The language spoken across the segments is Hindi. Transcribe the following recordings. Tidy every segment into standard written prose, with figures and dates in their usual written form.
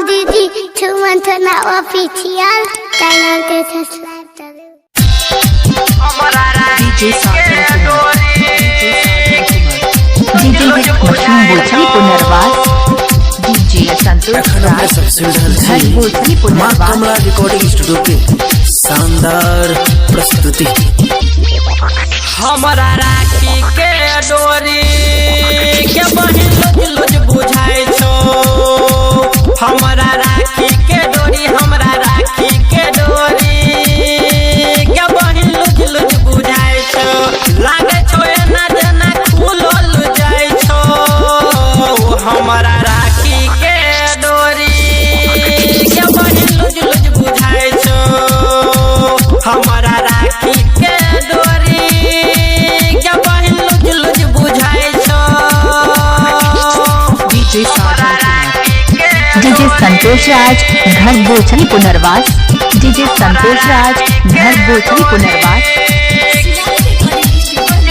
दीदी छुमंथना ऑफिशियल चैनल के सब्सक्राइब करो। डीजे भोजपुरी पुनर्वास, डीजे संतोष राज भोजपुरी पुनर्वास, कमला रिकॉर्डिंग स्टूडियो के शानदार प्रस्तुति। हमारा राखी के डोरी के बहिन लोज बुझाई छो। हमारा राखी के डोरी, हमरा राखी के डोरी के बहिन लोज बुझाई छो। लागे छो एना जेना खुलल जाय छो। हमारा राखी के डोरी के बहिन लोज बुझाई छो। हमारा राखी के डोरी के बहिन लोज बुझाई छो। डीजे संतोष राज घर भोजपुरी पुनर्वास, डीजे संतोष राज घर भोजपुरी पुनर्वास।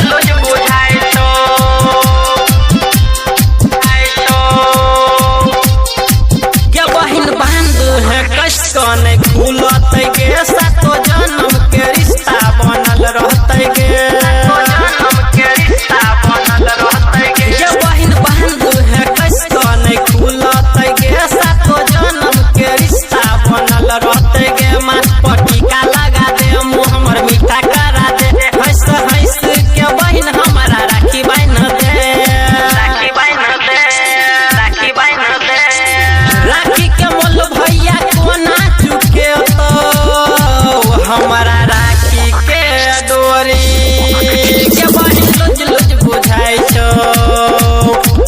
लोज बुझाई छो। के बहिन बांध है कष्ट ने खुलत गे। सातो जन्म के रिश्ता बनल रहते गे। के बहिन बांध है कष्ट ने खुलत गे। सातो जन्म के रिश्ता बनल रहते गे। माथ पट्टी का लगा दे, मुँह हमर मीठा करा दे। हंस हंस के बहिन हमारा राखी बांध दे। राखी बांध दे, राखी बांध दे। राखी के मोल भैया कोना चुके तो। हमारा राखी के डोरी के बहिन लोज बुझाई छो।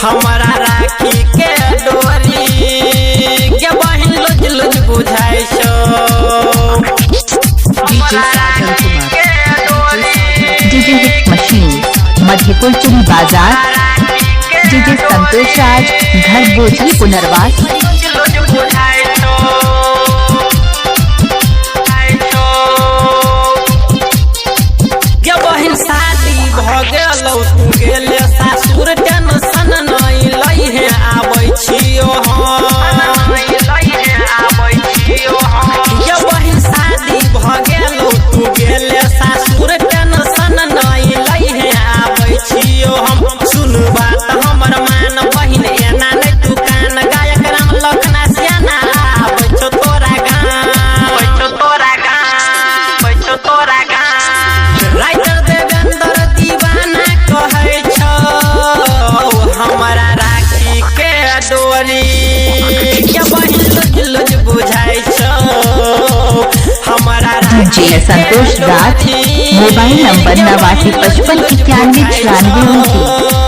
हमारा राखी के डोरी के बहिन लोज बुझाई छो। डीजे हिट मशीन मधेपुर चुरी बाजार, डीजे संतोष राज घर भोजपुरी पुनर्वास। के बहिन शादी भ गेलौ तू गेले सासुर। टेंशन नहीं लई है आबै छियो हम। के बहिन शादी भ गेलौ तू गेले सासुर। टेंशन नहीं लई है आबै छियो हम। सुन बात हमर मान बहिन एना नहीं तू कान। गायक राम लखना सियाना आबै छो तोरा गान। तोरा गान राइटर देवेंद्र दीवाना कहै छो। हमारा राखी के डोरी के बहिन लोज बुझाई छो। हमारा डीजे संतोष राज मोबाइल नंबर 89559194।